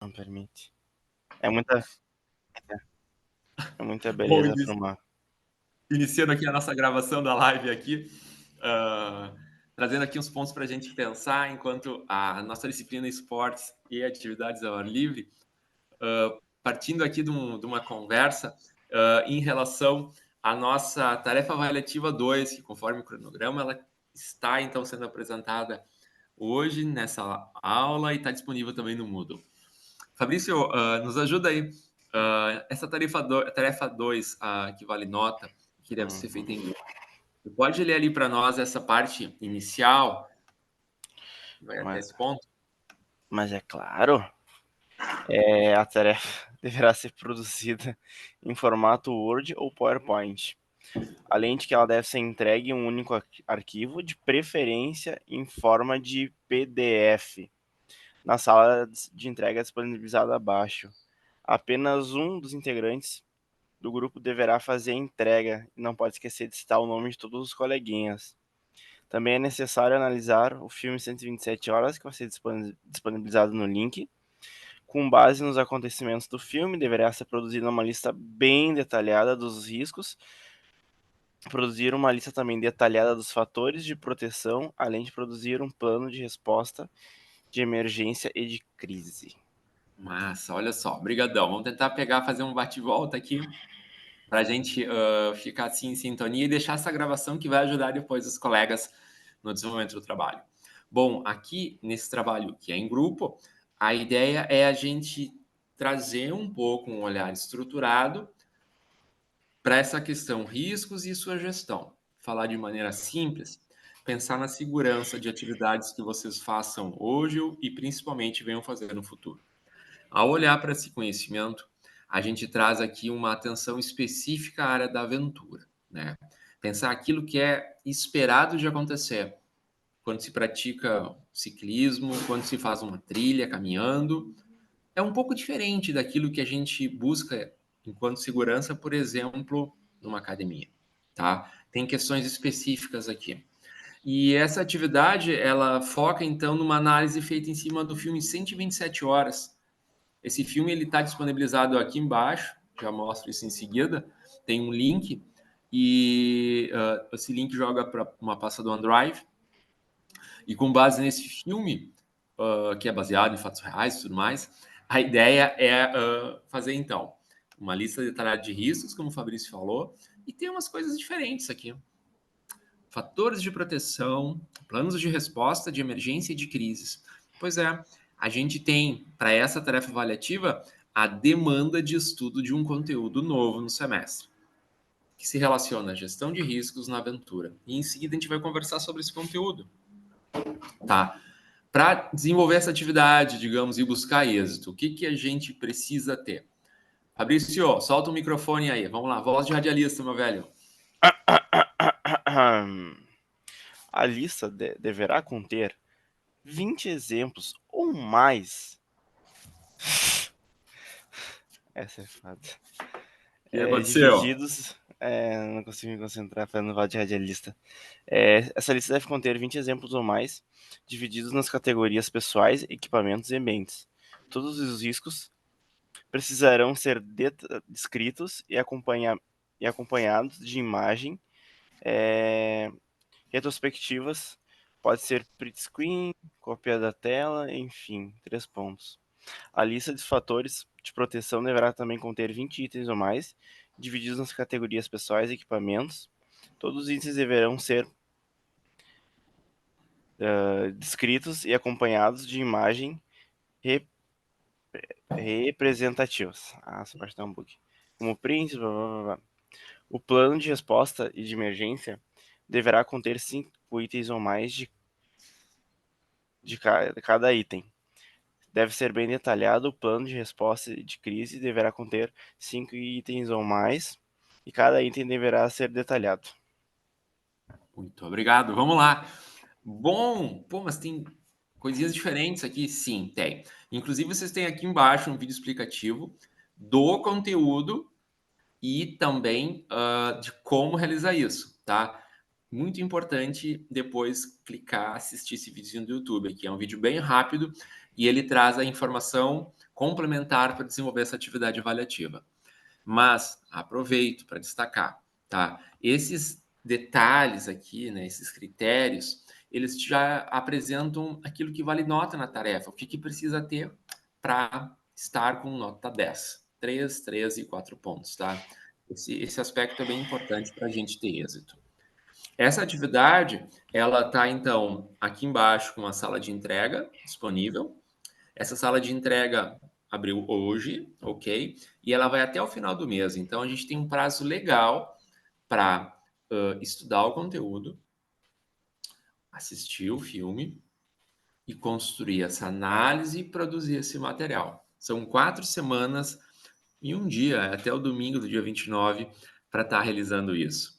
Não permite. É muita é muita Bom, beleza para uma iniciando aqui a nossa gravação da live aqui, ah, trazendo aqui uns pontos para a gente pensar enquanto a nossa disciplina esportes e atividades ao ar livre, partindo aqui de uma conversa em relação à nossa tarefa avaliativa 2, que conforme o cronograma, ela está então sendo apresentada hoje nessa aula e está disponível também no Moodle. Fabrício, nos ajuda aí. Essa tarefa 2, que vale nota, que deve ser feita em uhum. grupo. Você pode ler ali para nós essa parte inicial, vai até Mas esse ponto? mas é claro, a tarefa deverá ser produzida em formato Word ou PowerPoint, além de que ela deve ser entregue em um único arquivo, de preferência em forma de PDF, na sala de entrega disponibilizada abaixo. Apenas um dos integrantes do grupo deverá fazer a entrega e não pode esquecer de citar o nome de todos os coleguinhas. Também é necessário analisar o filme 127 Horas, que vai ser disponibilizado no link. Com base nos acontecimentos do filme, deverá ser produzida uma lista bem detalhada dos riscos, produzir uma lista também detalhada dos fatores de proteção, além de produzir um plano de resposta de emergência e de crise. Massa, olha só, brigadão. Vamos tentar fazer um bate-volta aqui para a gente ficar assim em sintonia e deixar essa gravação que vai ajudar depois os colegas no desenvolvimento do trabalho. Bom, aqui nesse trabalho que é em grupo, a ideia é a gente trazer um pouco um olhar estruturado para essa questão riscos e sua gestão. Falar de maneira simples, pensar na segurança de atividades que vocês façam hoje e principalmente venham fazer no futuro. Ao olhar para esse conhecimento, a gente traz aqui uma atenção específica à área da aventura, né? Pensar aquilo que é esperado de acontecer quando se pratica ciclismo, quando se faz uma trilha caminhando, é um pouco diferente daquilo que a gente busca enquanto segurança, por exemplo, numa academia, tá? Tem questões específicas aqui. E essa atividade, ela foca então numa análise feita em cima do filme 127 horas. Esse filme ele está disponibilizado aqui embaixo, já mostro isso em seguida. Tem um link e esse link joga para uma pasta do OneDrive. E com base nesse filme, que é baseado em fatos reais e tudo mais, a ideia é fazer então uma lista detalhada de riscos, como o Fabrício falou, e tem umas coisas diferentes aqui. Fatores de proteção, planos de resposta de emergência e de crises. Pois é, a gente tem, para essa tarefa avaliativa, a demanda de estudo de um conteúdo novo no semestre, que se relaciona à gestão de riscos na aventura. E em seguida a gente vai conversar sobre esse conteúdo, tá? Para desenvolver essa atividade, digamos, e buscar êxito, o que, que a gente precisa ter? Fabrício, solta o microfone aí. Vamos lá, voz de radialista, meu velho. A lista deverá conter 20 exemplos ou mais. Essa é foda. O que aconteceu? Divididos. Não consigo me concentrar falando no de radialista. Essa lista deve conter 20 exemplos ou mais, divididos nas categorias pessoais, equipamentos e ambientes. Todos os riscos precisarão ser descritos e acompanhados de imagem retrospectivas. Pode ser print screen, cópia da tela, enfim, 3 pontos. A lista de fatores de proteção deverá também conter 20 itens ou mais, divididos nas categorias pessoais e equipamentos. Todos os itens deverão ser descritos e acompanhados de imagem re representativas. Essa parte tá um bug. Como print, blá, blá, blá, blá. O plano de resposta e de emergência deverá conter 5 itens ou mais de cada item. Deve ser bem detalhado. O plano de resposta de crise deverá conter 5 itens ou mais, e cada item deverá ser detalhado. Muito obrigado. Vamos lá. Bom, pô, mas tem coisinhas diferentes aqui? Sim, tem. Inclusive, vocês têm aqui embaixo um vídeo explicativo do conteúdo e também de como realizar isso, tá? Muito importante depois clicar, assistir esse vídeo do YouTube, que é um vídeo bem rápido e ele traz a informação complementar para desenvolver essa atividade avaliativa. Mas aproveito para destacar, tá? Esses detalhes aqui, né, esses critérios, eles já apresentam aquilo que vale nota na tarefa, o que precisa ter para estar com nota 10. 3, 3 e 4 pontos, tá? Esse aspecto é bem importante para a gente ter êxito. Essa atividade, ela está, então, aqui embaixo com a sala de entrega disponível. Essa sala de entrega abriu hoje, ok? E ela vai até o final do mês. Então, a gente tem um prazo legal para estudar o conteúdo, assistir o filme e construir essa análise e produzir esse material. São 4 semanas e um dia, até o domingo do dia 29, para estar realizando isso.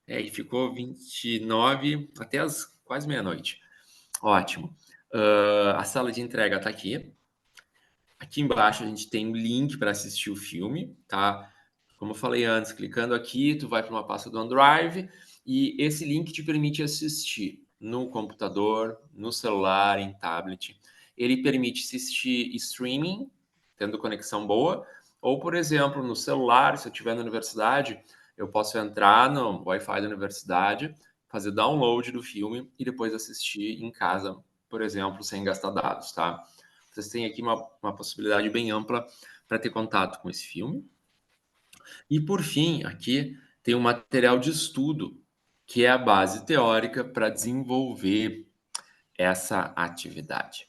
E ficou 29 até as quase meia-noite. Ótimo. A sala de entrega está aqui. Aqui embaixo a gente tem um link para assistir o filme, tá? Como eu falei antes, clicando aqui, tu vai para uma pasta do OneDrive e esse link te permite assistir no computador, no celular, em tablet. Ele permite assistir streaming, tendo conexão boa, ou, por exemplo, no celular, se eu estiver na universidade, eu posso entrar no Wi-Fi da universidade, fazer download do filme e depois assistir em casa, por exemplo, sem gastar dados, tá? Vocês têm aqui uma possibilidade bem ampla para ter contato com esse filme. E, por fim, aqui tem um material de estudo, que é a base teórica para desenvolver essa atividade.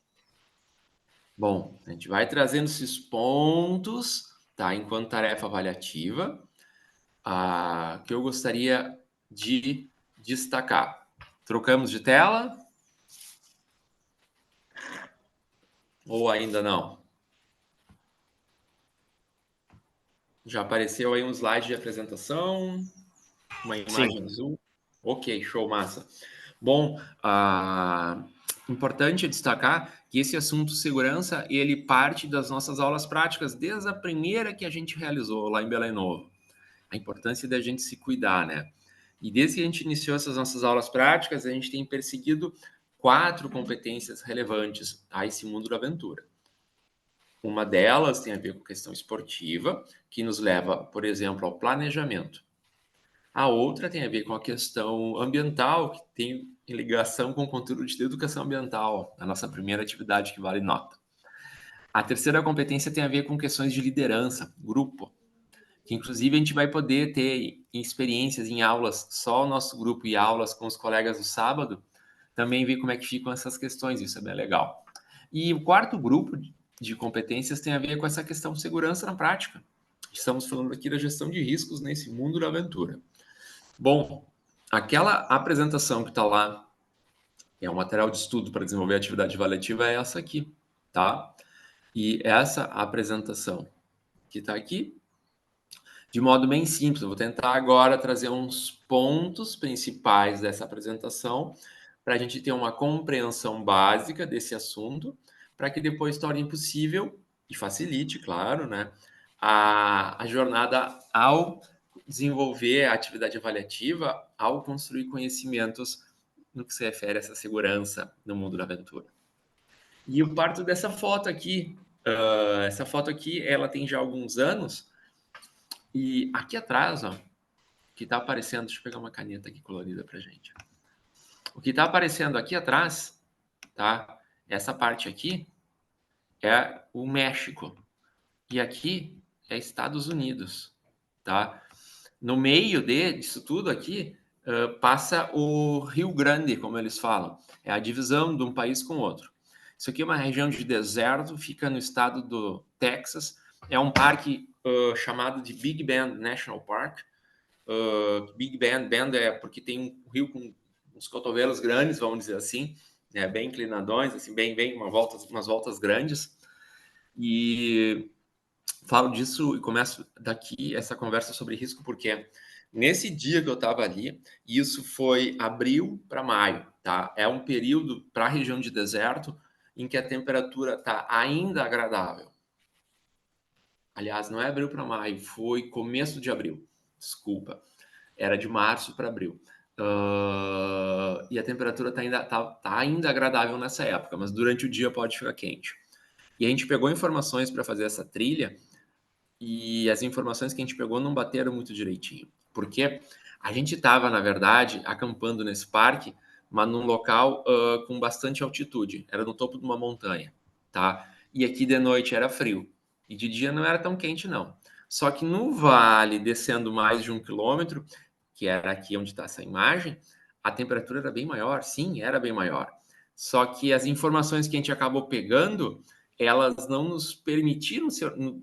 Bom, a gente vai trazendo esses pontos, tá? Enquanto tarefa avaliativa, que eu gostaria de destacar. Trocamos de tela? Ou ainda não? Já apareceu aí um slide de apresentação, uma imagem Sim. azul. Ok, show, massa. Bom, importante destacar que esse assunto segurança, ele parte das nossas aulas práticas, desde a primeira que a gente realizou lá em Belém Novo. A importância da gente se cuidar, né? E desde que a gente iniciou essas nossas aulas práticas, a gente tem perseguido 4 competências relevantes a esse mundo da aventura. Uma delas tem a ver com questão esportiva, que nos leva, por exemplo, ao planejamento. A outra tem a ver com a questão ambiental, que tem ligação com o conteúdo de educação ambiental, a nossa primeira atividade que vale nota. A terceira competência tem a ver com questões de liderança, grupo, que inclusive a gente vai poder ter experiências em aulas só o nosso grupo e aulas com os colegas do sábado, também ver como é que ficam essas questões, isso é bem legal. E o quarto grupo de competências tem a ver com essa questão de segurança na prática. Estamos falando aqui da gestão de riscos nesse mundo da aventura. Bom, aquela apresentação que está lá, é um material de estudo para desenvolver a atividade avaliativa, é essa aqui, tá? E essa apresentação que está aqui, de modo bem simples, eu vou tentar agora trazer uns pontos principais dessa apresentação para a gente ter uma compreensão básica desse assunto, para que depois torne possível e facilite, claro, né, a jornada ao desenvolver a atividade avaliativa, ao construir conhecimentos no que se refere a essa segurança no mundo da aventura. E eu parto dessa foto aqui. Essa foto aqui, ela tem já alguns anos. E aqui atrás, ó, que está aparecendo, deixa eu pegar uma caneta aqui colorida para gente. O que está aparecendo aqui atrás, tá? Essa parte aqui é o México. E aqui é Estados Unidos, tá? No meio disso tudo aqui, passa o Rio Grande, como eles falam. É a divisão de um país com outro. Isso aqui é uma região de deserto, fica no estado do Texas. É um parque chamado de Big Bend National Park. Big Bend é porque tem um rio com uns cotovelos grandes, vamos dizer assim, né, bem inclinadões, assim, bem umas voltas grandes. E falo disso e começo daqui essa conversa sobre risco porque nesse dia que eu estava ali, isso foi abril para maio, tá? É um período para a região de deserto em que a temperatura está ainda agradável. Aliás, não é abril para maio, foi começo de abril. Desculpa. Era de março para abril. E a temperatura está ainda agradável nessa época, mas durante o dia pode ficar quente. E a gente pegou informações para fazer essa trilha e as informações que a gente pegou não bateram muito direitinho. Porque a gente estava, na verdade, acampando nesse parque, mas num local com bastante altitude. Era no topo de uma montanha, tá? E aqui de noite era frio. E de dia não era tão quente, não. Só que no vale, descendo mais de 1 quilômetro, que era aqui onde está essa imagem, a temperatura era bem maior. Sim, era bem maior. Só que as informações que a gente acabou pegando, elas não nos permitiram,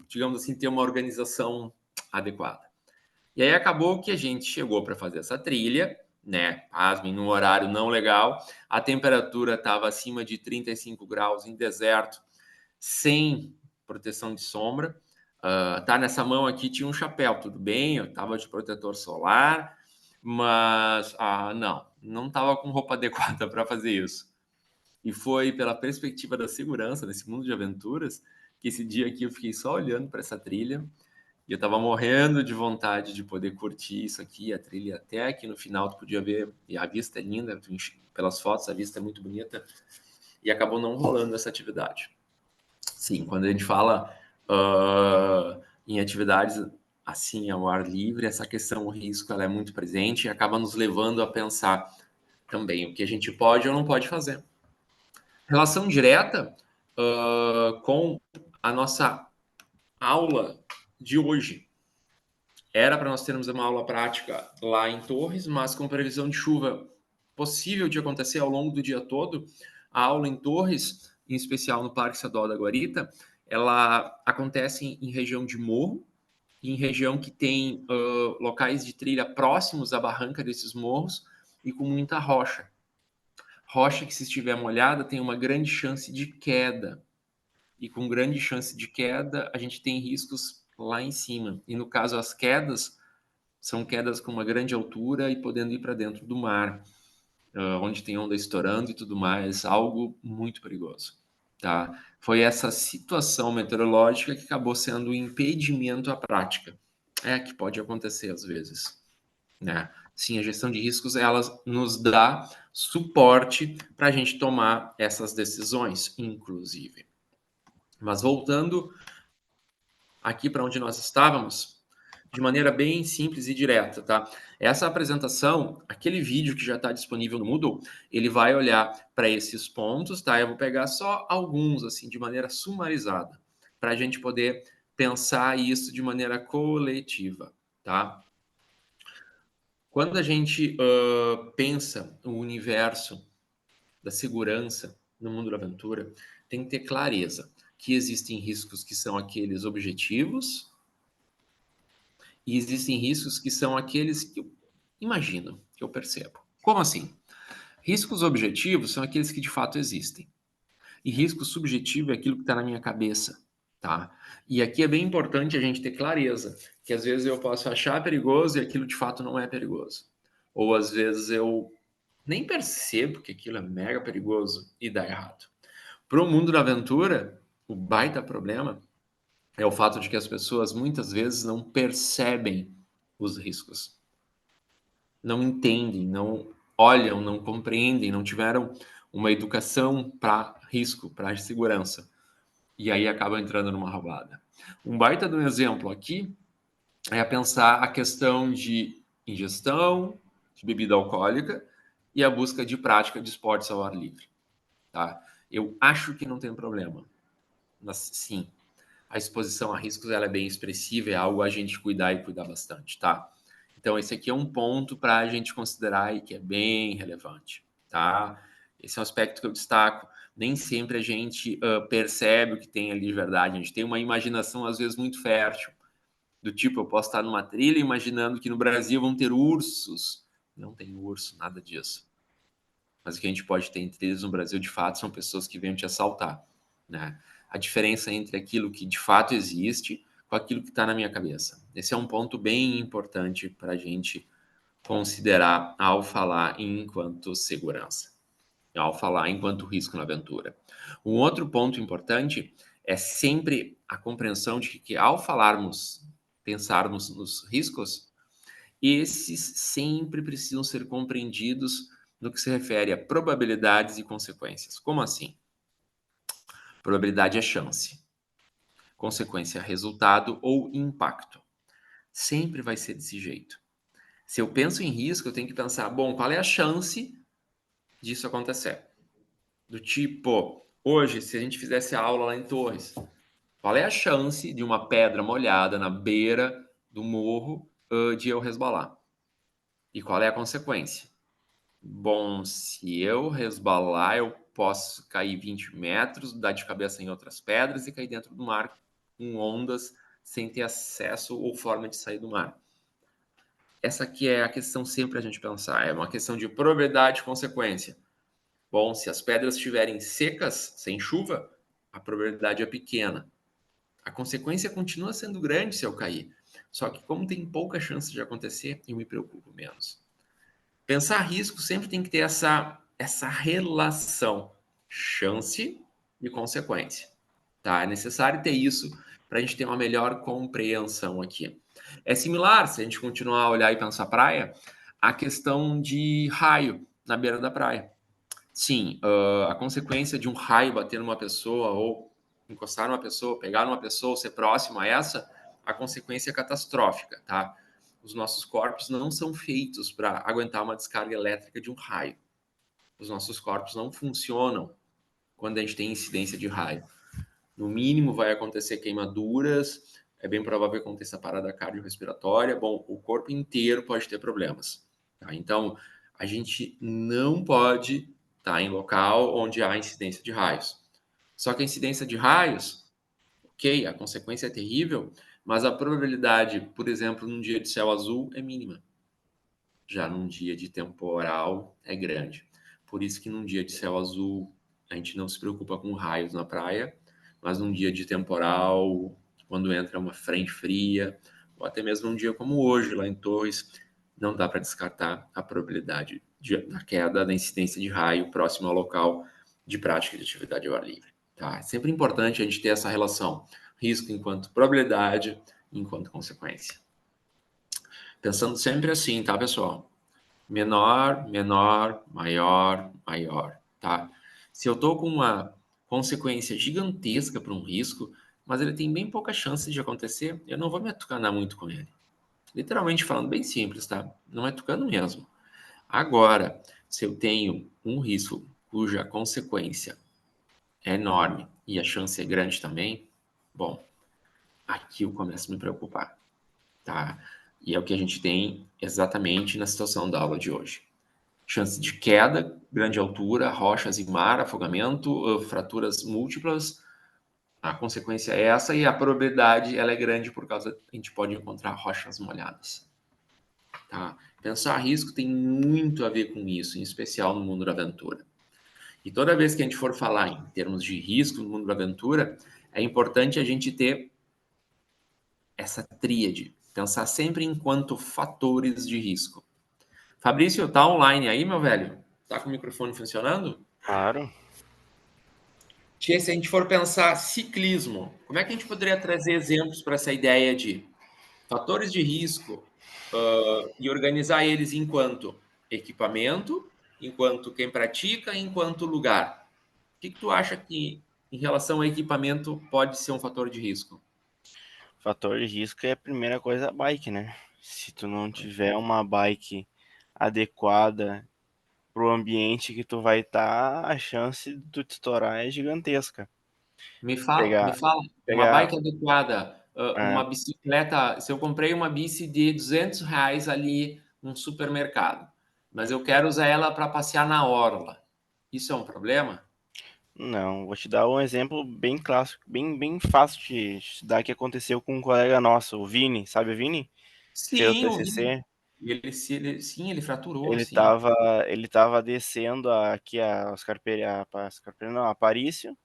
digamos assim, ter uma organização adequada. E aí acabou que a gente chegou para fazer essa trilha, né? Pasmem, num horário não legal. A temperatura estava acima de 35 graus em deserto, sem proteção de sombra. Tá nessa mão aqui tinha um chapéu, tudo bem, eu estava de protetor solar, mas não estava com roupa adequada para fazer isso. E foi pela perspectiva da segurança nesse mundo de aventuras que esse dia aqui eu fiquei só olhando para essa trilha e eu tava morrendo de vontade de poder curtir isso aqui, a trilha até aqui no final tu podia ver, e a vista é linda, pelas fotos a vista é muito bonita, e acabou não rolando essa atividade. Sim, quando a gente fala em atividades assim ao ar livre, essa questão o risco ela é muito presente e acaba nos levando a pensar também o que a gente pode ou não pode fazer. Relação direta com a nossa aula de hoje. Era para nós termos uma aula prática lá em Torres, mas com previsão de chuva possível de acontecer ao longo do dia todo, a aula em Torres, em especial no Parque Estadual da Guarita, ela acontece em região de morro, em região que tem locais de trilha próximos à barranca desses morros e com muita rocha. Rocha que, se estiver molhada, tem uma grande chance de queda. E com grande chance de queda, a gente tem riscos lá em cima. E no caso, as quedas são quedas com uma grande altura e podendo ir para dentro do mar, onde tem onda estourando e tudo mais, algo muito perigoso. Tá? Foi essa situação meteorológica que acabou sendo um impedimento à prática. É que pode acontecer às vezes. Né? Sim, a gestão de riscos ela nos dá suporte para a gente tomar essas decisões, inclusive. Mas voltando aqui para onde nós estávamos, de maneira bem simples e direta, tá? Essa apresentação, aquele vídeo que já está disponível no Moodle, ele vai olhar para esses pontos, tá? Eu vou pegar só alguns, assim, de maneira sumarizada, para a gente poder pensar isso de maneira coletiva, tá? Quando a gente pensa o universo da segurança no mundo da aventura, tem que ter clareza que existem riscos que são aqueles objetivos e existem riscos que são aqueles que eu imagino, que eu percebo. Como assim? Riscos objetivos são aqueles que de fato existem. E risco subjetivo é aquilo que está na minha cabeça, tá? E aqui é bem importante a gente ter clareza, que às vezes eu posso achar perigoso e aquilo de fato não é perigoso. Ou às vezes eu nem percebo que aquilo é mega perigoso e dá errado. Para o mundo da aventura, o baita problema é o fato de que as pessoas muitas vezes não percebem os riscos. Não entendem, não olham, não compreendem, não tiveram uma educação para risco, para segurança. E aí acabam entrando numa roubada. Um baita de um exemplo aqui é pensar a questão de ingestão de bebida alcoólica e a busca de prática de esportes ao ar livre. Tá? Eu acho que não tem problema, mas sim, a exposição a riscos ela é bem expressiva, é algo a gente cuidar e cuidar bastante, tá? Então, esse aqui é um ponto para a gente considerar e que é bem relevante, tá? Esse é um aspecto que eu destaco. Nem sempre a gente percebe o que tem ali de verdade. A gente tem uma imaginação, às vezes, muito fértil. Do tipo, eu posso estar numa trilha imaginando que no Brasil vão ter ursos. Não tem urso, nada disso. Mas o que a gente pode ter em trilhas no Brasil, de fato, são pessoas que vêm te assaltar, né? A diferença entre aquilo que de fato existe com aquilo que está na minha cabeça. Esse é um ponto bem importante para a gente considerar ao falar enquanto segurança, ao falar enquanto risco na aventura. Um outro ponto importante é sempre a compreensão de que ao falarmos, pensarmos nos riscos, esses sempre precisam ser compreendidos no que se refere a probabilidades e consequências. Como assim? Probabilidade é chance. Consequência, resultado ou impacto. Sempre vai ser desse jeito. Se eu penso em risco, eu tenho que pensar, bom, qual é a chance disso acontecer? Do tipo, hoje, se a gente fizesse a aula lá em Torres, qual é a chance de uma pedra molhada na beira do morro de eu resbalar? E qual é a consequência? Bom, se eu resbalar, eu posso cair 20 metros, dar de cabeça em outras pedras e cair dentro do mar com ondas sem ter acesso ou forma de sair do mar. Essa aqui é a questão sempre a gente pensar. É uma questão de probabilidade e consequência. Bom, se as pedras estiverem secas, sem chuva, a probabilidade é pequena. A consequência continua sendo grande se eu cair. Só que como tem pouca chance de acontecer, eu me preocupo menos. Pensar risco sempre tem que ter essa relação chance e consequência. Tá? É necessário ter isso para a gente ter uma melhor compreensão aqui. É similar, se a gente continuar a olhar e pensar praia, a questão de raio na beira da praia. Sim, a consequência de um raio bater numa pessoa ou encostar numa pessoa, pegar numa pessoa, ser próximo a essa, a consequência é catastrófica, tá? Os nossos corpos não são feitos para aguentar uma descarga elétrica de um raio. Os nossos corpos não funcionam quando a gente tem incidência de raio. No mínimo vai acontecer queimaduras, é bem provável que aconteça parada cardiorrespiratória. Bom, o corpo inteiro pode ter problemas. Tá? Então, a gente não pode estar em local onde há incidência de raios. Só que a incidência de raios, ok, a consequência é terrível, mas a probabilidade, por exemplo, num dia de céu azul é mínima. Já num dia de temporal é grande. Por isso que num dia de céu azul a gente não se preocupa com raios na praia, mas num dia de temporal, quando entra uma frente fria, ou até mesmo um dia como hoje lá em Torres, não dá para descartar a probabilidade da queda da incidência de raio próximo ao local de prática de atividade ao ar livre. Tá? É sempre importante a gente ter essa relação, risco enquanto probabilidade, enquanto consequência. Pensando sempre assim, tá, pessoal? Menor, menor, maior, maior, tá? Se eu tô com uma consequência gigantesca para um risco, mas ele tem bem pouca chance de acontecer, eu não vou me atucanar muito com ele. Literalmente falando bem simples, tá? Não é tucano mesmo. Agora, se eu tenho um risco cuja consequência é enorme e a chance é grande também, bom, aqui eu começo a me preocupar, tá? E é o que a gente tem exatamente na situação da aula de hoje. Chance de queda, grande altura, rochas e mar, afogamento, fraturas múltiplas. A consequência é essa e a probabilidade ela é grande por causa a gente pode encontrar rochas molhadas. Tá? Pensar risco tem muito a ver com isso, em especial no mundo da aventura. E toda vez que a gente for falar em termos de risco no mundo da aventura, é importante a gente ter essa tríade, pensar sempre enquanto fatores de risco. Fabrício, tá online aí, meu velho? Tá com o microfone funcionando? Claro. Tia, se a gente for pensar ciclismo, como é que a gente poderia trazer exemplos para essa ideia de fatores de risco e organizar eles enquanto equipamento, enquanto quem pratica, enquanto lugar? O que tu acha que, em relação ao equipamento, pode ser um fator de risco? Fator de risco é a primeira coisa a bike, né? Se tu não tiver uma bike adequada pro ambiente que tu vai estar, a chance de tu te estourar é gigantesca. Me Pegar, fala, uma pegar, bike adequada, é, uma bicicleta. Se eu comprei uma bici de R$ 200 ali num supermercado, mas eu quero usar ela para passear na orla, isso é um problema? não, vou te dar um exemplo bem clássico, bem fácil de dar que aconteceu com um colega nosso, o Vini, sabe o Vini? Que fez o Sim, eu vi. TCC. Sim, ele fraturou, Ele sim. tava, ele tava descendo aqui a Oscar Pereira, não, a Aparício.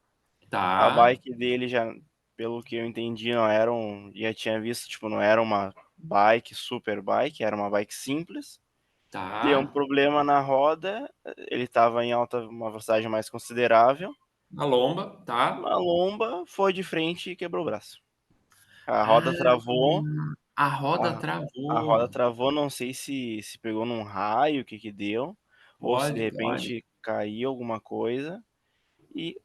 A Tá, bike dele já, pelo que eu entendi, não era já tinha visto, tipo, não era uma bike, super bike, era uma bike simples. Deu um tá. problema na roda, ele tava em alta, uma velocidade mais considerável. Na lomba, tá. Uma lomba, foi de frente e quebrou o braço. A roda Ah, travou, a roda a, a roda travou. travou, não sei se pegou num raio, o que que deu, ou se de Pode, pode. repente caiu alguma coisa e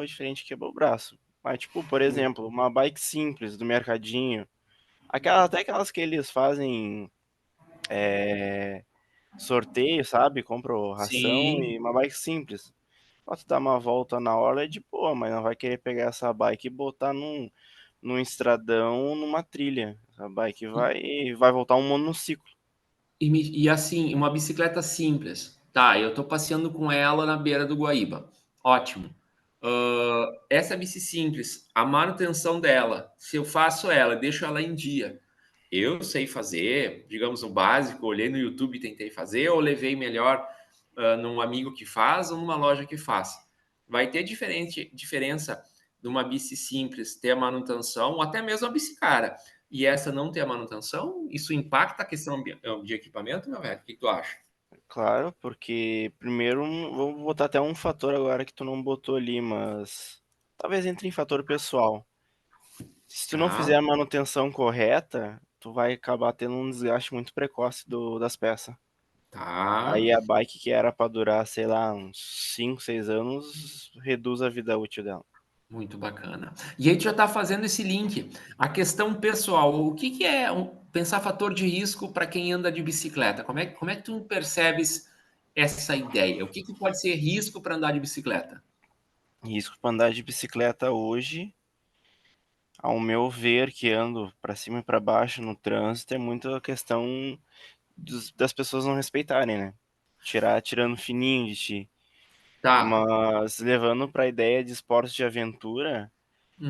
foi diferente, quebrou o braço. Mas, tipo, por exemplo, uma bike simples do mercadinho, até aquelas que eles fazem sorteio, sabe? Compram ração Sim. e uma bike simples. Posso dar uma volta na hora é de boa, mas não vai querer pegar essa bike e botar num estradão, numa trilha. A bike vai voltar um monociclo. E assim, uma bicicleta simples. Tá, eu tô passeando com ela na beira do Guaíba. Ótimo. Essa bici simples, a manutenção dela, se eu faço ela, deixo ela em dia, eu sei fazer, digamos, o básico, olhei no YouTube e tentei fazer, ou levei melhor num amigo que faz ou numa loja que faz. Vai ter diferença de uma bici simples ter a manutenção, ou até mesmo a bici cara, e essa não ter a manutenção? Isso impacta a questão de equipamento, meu velho? O que tu acha? Claro, porque primeiro vou botar até um fator agora que tu não botou ali, mas talvez entre em fator pessoal. Se tu não Tá, fizer a manutenção correta, tu vai acabar tendo um desgaste muito precoce das peças. tá. Aí a bike que era pra durar, sei lá, uns 5, 6 anos, reduz a vida útil dela. Muito bacana. E aí tu já está fazendo esse link. A questão pessoal, o que, que é pensar fator de risco para quem anda de bicicleta? Como é que tu percebes essa ideia? O que, que pode ser risco para andar de bicicleta? Risco pra andar de bicicleta hoje, ao meu ver, que ando pra cima e pra baixo no trânsito, é muito a questão das pessoas não respeitarem, né? Tirando fininho de ti. Tá. Mas levando pra ideia de esporte de aventura,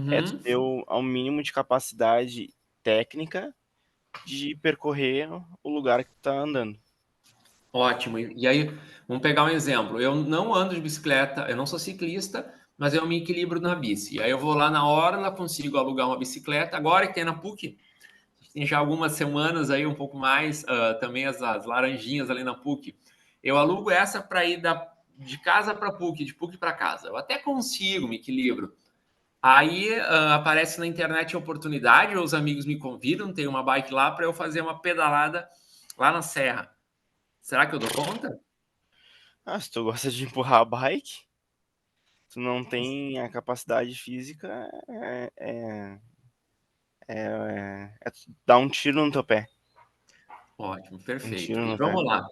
é tu Uhum. ter ao mínimo de capacidade técnica de percorrer o lugar que tu tá andando. Ótimo. E aí, vamos pegar um exemplo. Eu não ando de bicicleta, eu não sou ciclista, mas eu me equilibro na bici. E aí eu vou lá na hora, consigo alugar uma bicicleta. Agora que tem na PUC, tem já algumas semanas aí, um pouco mais, também as laranjinhas ali na PUC. Eu alugo essa para ir de casa para PUC, de PUC para casa. Eu até consigo, me equilibro. Aí aparece na internet a oportunidade, ou os amigos me convidam, tem uma bike lá para eu fazer uma pedalada lá na serra. Será que eu dou conta? Ah, se tu gosta de empurrar a bike, tu não tem a capacidade física, é tu dar um tiro no teu pé. Ótimo, Um perfeito. tiro E no pé. vamos lá.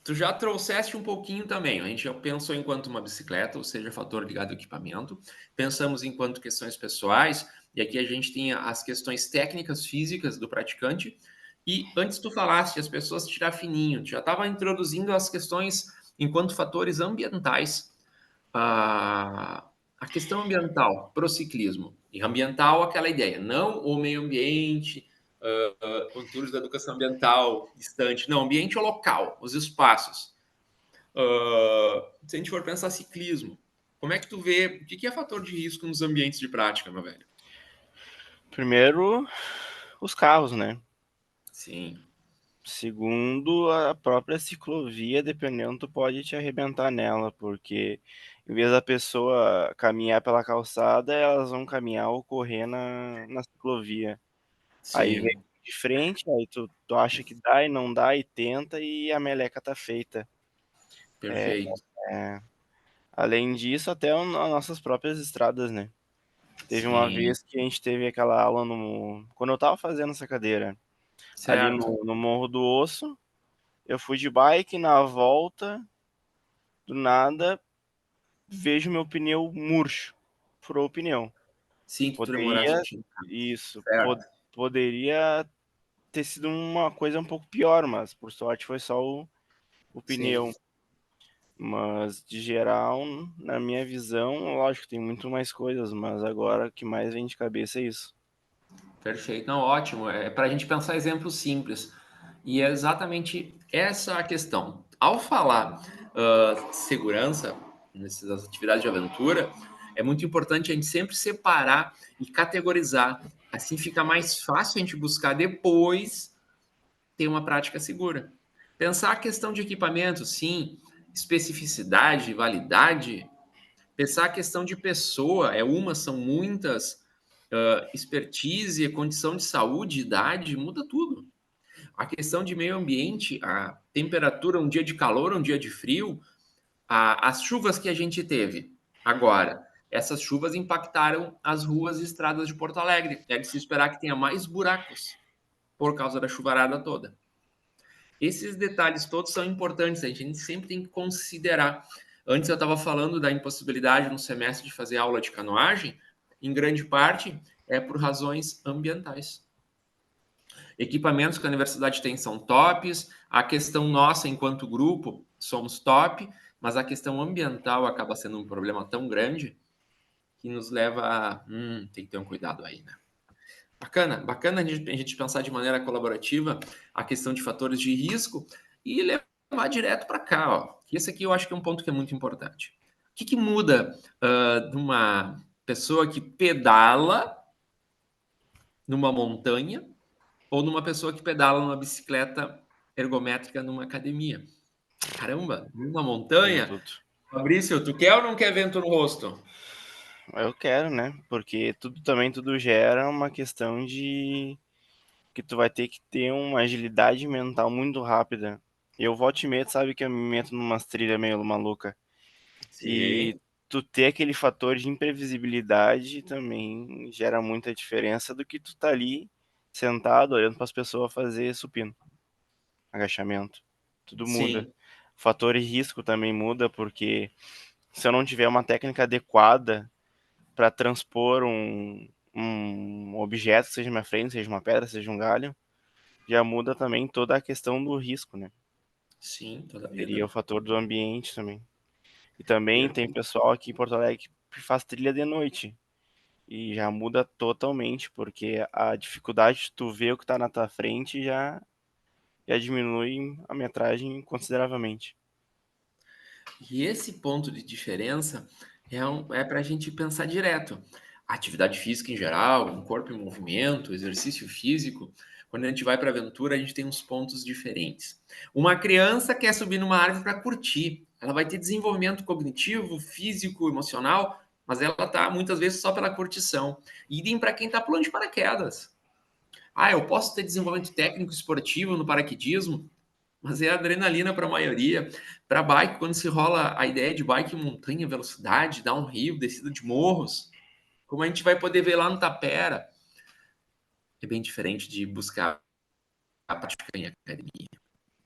Tu já trouxeste um pouquinho também. A gente já pensou enquanto uma bicicleta, ou seja, fator ligado ao equipamento. Pensamos enquanto questões pessoais, e aqui a gente tem as questões técnicas físicas do praticante. E antes tu falaste, as pessoas tirar fininho, tu já estava introduzindo as questões enquanto fatores ambientais. A questão ambiental para o ciclismo. E ambiental, aquela ideia, não o meio ambiente, conteúdos da educação ambiental distante, não, ambiente local, os espaços. Se a gente for pensar ciclismo, como é que tu vê, o que é fator de risco nos ambientes de prática, meu velho? Primeiro, os carros, né? Sim, Segundo, a própria ciclovia, dependendo, tu pode te arrebentar nela, porque em vez da pessoa caminhar pela calçada, elas vão caminhar ou correr na ciclovia. Aí vem sim, de frente, aí tu acha que dá e não dá, e tenta, e a meleca tá feita. perfeito. É, além disso, até as nossas próprias estradas, né? Teve uma Sim, vez que a gente teve aquela aula quando eu tava fazendo essa cadeira, ali certo. no Morro do Osso, eu fui de bike, na volta, do nada, vejo meu pneu murcho. Furou o pneu. Sim, que tu demoraste a Poderia, chegar. isso, Certo. poderia ter sido uma coisa um pouco pior, mas por sorte foi só o Sim. pneu. Mas de geral, na minha visão, lógico, tem muito mais coisas, mas agora o que mais vem de cabeça é isso. Perfeito, não, ótimo. É para a gente pensar exemplos simples. E é exatamente essa a questão. Ao falar segurança nessas atividades de aventura, é muito importante a gente sempre separar e categorizar. Assim fica mais fácil a gente buscar depois ter uma prática segura. Pensar a questão de equipamento, sim, especificidade, validade. Pensar a questão de pessoa, são muitas, expertise, condição de saúde, idade, muda tudo. A questão de meio ambiente, a temperatura, um dia de calor, um dia de frio, as chuvas que a gente teve agora, essas chuvas impactaram as ruas e estradas de Porto Alegre. É de se esperar que tenha mais buracos por causa da chuvarada toda. Esses detalhes todos são importantes, a gente sempre tem que considerar. Antes eu estava falando da impossibilidade no semestre de fazer aula de canoagem, em grande parte é por razões ambientais. Equipamentos que a universidade tem são tops, a questão nossa enquanto grupo somos top, mas a questão ambiental acaba sendo um problema tão grande que nos leva a... tem que ter um cuidado aí, né? Bacana a gente pensar de maneira colaborativa a questão de fatores de risco e levar direto para cá, ó. Esse aqui eu acho que é um ponto que é muito importante. O que muda de uma pessoa que pedala numa montanha ou numa pessoa que pedala numa bicicleta ergométrica numa academia? Caramba, numa Muda montanha? tudo. Fabrício, tu quer ou não quer vento no rosto? Eu quero, né? Porque tudo gera uma questão de que tu vai ter que ter uma agilidade mental muito rápida. Eu volto e meia, tu sabe que eu me meto numas trilhas meio maluca. E Sim, tu ter aquele fator de imprevisibilidade também gera muita diferença do que tu tá ali sentado olhando para as pessoas fazer supino, agachamento. Tudo muda. sim. O fator de risco também muda porque se eu não tiver uma técnica adequada para transpor um objeto, seja minha frente, seja uma pedra, seja um galho, já muda também toda a questão do risco, né? Sim, toda a Teria vida. o fator do ambiente também. E também tem Perfeito. pessoal aqui em Porto Alegre que faz trilha de noite. E já muda totalmente, porque a dificuldade de tu ver o que tá na tua frente já diminui a metragem consideravelmente. E esse ponto de diferença é para a gente pensar direto. A atividade física em geral, um corpo em movimento, exercício físico, quando a gente vai para a aventura, a gente tem uns pontos diferentes. Uma criança quer subir numa árvore para curtir. Ela vai ter desenvolvimento cognitivo, físico, emocional, mas ela tá muitas vezes só pela curtição. Idem para quem está pulando de paraquedas. Ah, eu posso ter desenvolvimento técnico esportivo no paraquedismo? Mas é adrenalina para a maioria. Para bike, quando se rola a ideia de bike em montanha, velocidade, downhill, descida de morros, como a gente vai poder ver lá no Tapera, é bem diferente de buscar a prática em academia,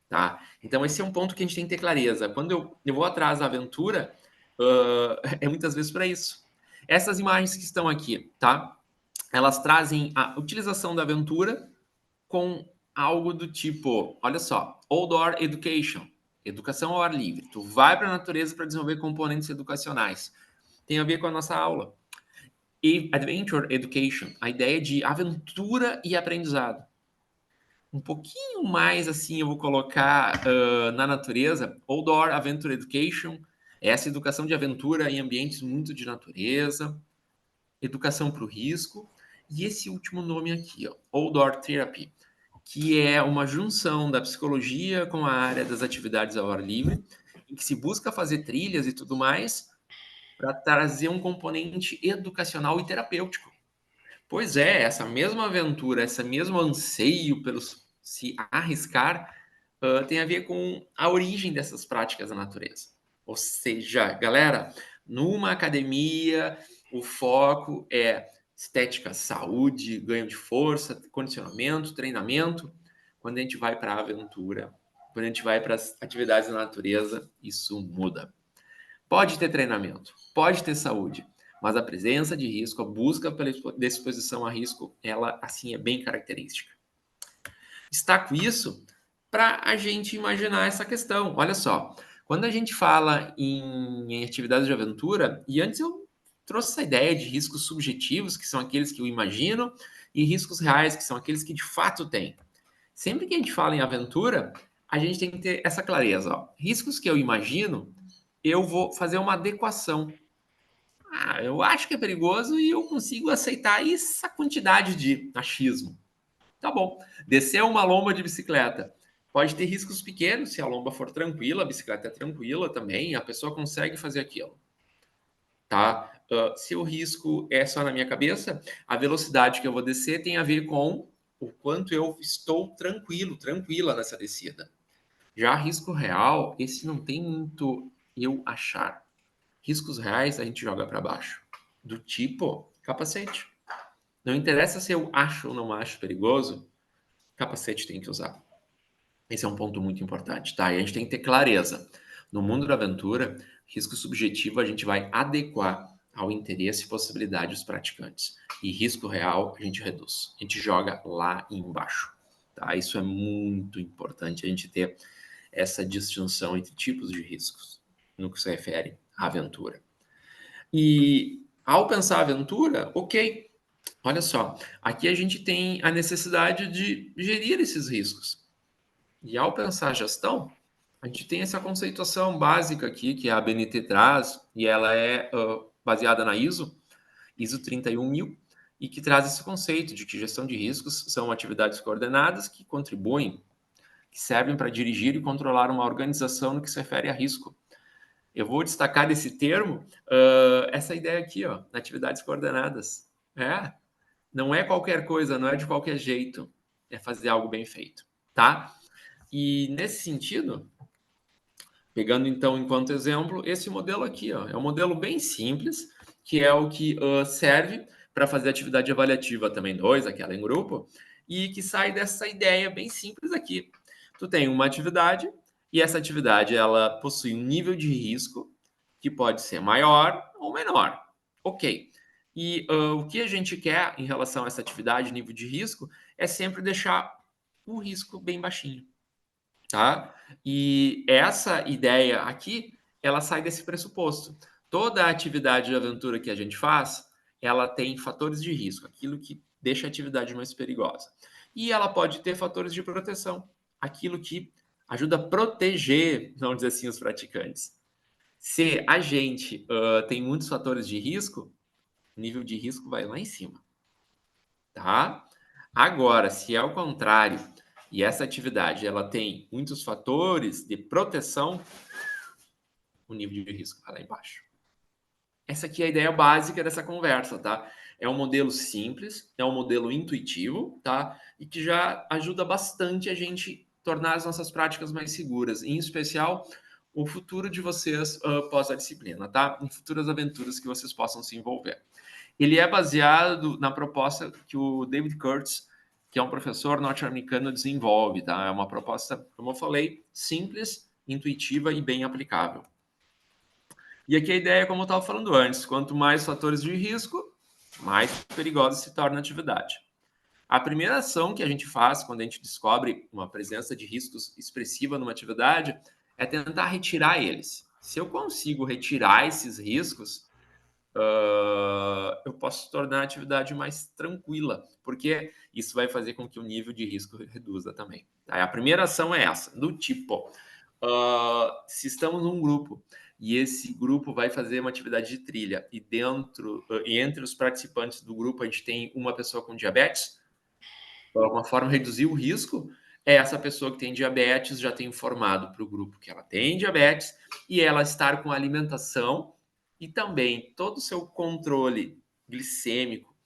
tá? Então esse é um ponto que a gente tem que ter clareza. Quando eu vou atrás da aventura, é muitas vezes para isso. Essas imagens que estão aqui, tá? Elas trazem a utilização da aventura com algo do tipo, olha só, outdoor education, educação ao ar livre. Tu vai para a natureza para desenvolver componentes educacionais. Tem a ver com a nossa aula. E adventure education, a ideia de aventura e aprendizado. Um pouquinho mais assim eu vou colocar na natureza, outdoor adventure education, essa educação de aventura em ambientes muito de natureza, educação para o risco, e esse último nome aqui, ó, outdoor therapy, que é uma junção da psicologia com a área das atividades ao ar livre, em que se busca fazer trilhas e tudo mais para trazer um componente educacional e terapêutico. Pois é, essa mesma aventura, esse mesmo anseio pelo se arriscar, tem a ver com a origem dessas práticas da natureza. Ou seja, galera, numa academia, o foco é estética, saúde, ganho de força, condicionamento, treinamento. Quando a gente vai para a aventura, quando a gente vai para as atividades da natureza, isso muda. Pode ter treinamento, pode ter saúde, mas a presença de risco, a busca pela exposição a risco, ela assim é bem característica. Destaco isso para a gente imaginar essa questão. Olha só, quando a gente fala em atividades de aventura, e antes eu trouxe essa ideia de riscos subjetivos, que são aqueles que eu imagino, e riscos reais, que são aqueles que de fato tem. Sempre que a gente fala em aventura, a gente tem que ter essa clareza. Ó. Riscos que eu imagino, eu vou fazer uma adequação. Ah, eu acho que é perigoso e eu consigo aceitar essa quantidade de achismo. Tá bom. Descer uma lomba de bicicleta. Pode ter riscos pequenos, se a lomba for tranquila, a bicicleta é tranquila também, a pessoa consegue fazer aquilo. Tá? Se o risco é só na minha cabeça, a velocidade que eu vou descer tem a ver com o quanto eu estou tranquilo, tranquila nessa descida. Já risco real, esse não tem muito eu achar. Riscos reais a gente joga para baixo. do tipo capacete. Não interessa se eu acho ou não acho perigoso, capacete tem que usar. Esse é um ponto muito importante, tá? E a gente tem que ter clareza. No mundo da aventura, risco subjetivo a gente vai adequar ao interesse e possibilidade dos praticantes. E risco real a gente reduz. A gente joga lá embaixo, tá? Isso é muito importante, a gente ter essa distinção entre tipos de riscos no que se refere à aventura. E ao pensar aventura, ok, olha só, aqui a gente tem a necessidade de gerir esses riscos. E ao pensar gestão, a gente tem essa conceituação básica aqui que a ABNT traz, e ela é baseada na ISO 31000, e que traz esse conceito de que gestão de riscos são atividades coordenadas que contribuem, que servem para dirigir e controlar uma organização no que se refere a risco. Eu vou destacar desse termo essa ideia aqui, ó, atividades coordenadas. Não é qualquer coisa, não é de qualquer jeito, é fazer algo bem feito, tá? E nesse sentido, pegando então enquanto exemplo, esse modelo aqui, ó, é um modelo bem simples, que é o que serve para fazer atividade avaliativa também 2, aquela em grupo, e que sai dessa ideia bem simples aqui. Tu tem uma atividade, e essa atividade ela possui um nível de risco que pode ser maior ou menor. Ok. E o que a gente quer em relação a essa atividade, nível de risco, é sempre deixar o risco bem baixinho. Tá? E essa ideia aqui, ela sai desse pressuposto. Toda a atividade de aventura que a gente faz, ela tem fatores de risco, aquilo que deixa a atividade mais perigosa. E ela pode ter fatores de proteção, aquilo que ajuda a proteger, vamos dizer assim, os praticantes. Se a gente tem muitos fatores de risco, o nível de risco vai lá em cima. Tá? Agora, se é o contrário, e essa atividade ela tem muitos fatores de proteção, o nível de risco vai lá embaixo. Essa aqui é a ideia básica dessa conversa, tá? É um modelo simples, é um modelo intuitivo, tá? E que já ajuda bastante a gente tornar as nossas práticas mais seguras, em especial o futuro de vocês pós a disciplina, tá? Em futuras aventuras que vocês possam se envolver. Ele é baseado na proposta que o David Kurtz, que é um professor norte-americano, desenvolve, tá? É uma proposta, como eu falei, simples, intuitiva e bem aplicável. E aqui a ideia é como eu estava falando antes, quanto mais fatores de risco, mais perigosa se torna a atividade. A primeira ação que a gente faz quando a gente descobre uma presença de riscos expressiva numa atividade é tentar retirar eles. Se eu consigo retirar esses riscos, eu posso tornar a atividade mais tranquila, porque isso vai fazer com que o nível de risco reduza também. Tá? A primeira ação é essa, do tipo, se estamos num grupo e esse grupo vai fazer uma atividade de trilha e entre os participantes do grupo a gente tem uma pessoa com diabetes, de alguma forma reduzir o risco, essa pessoa que tem diabetes já tem informado para o grupo que ela tem diabetes e ela estar com alimentação e também todo o seu controle glicêmico,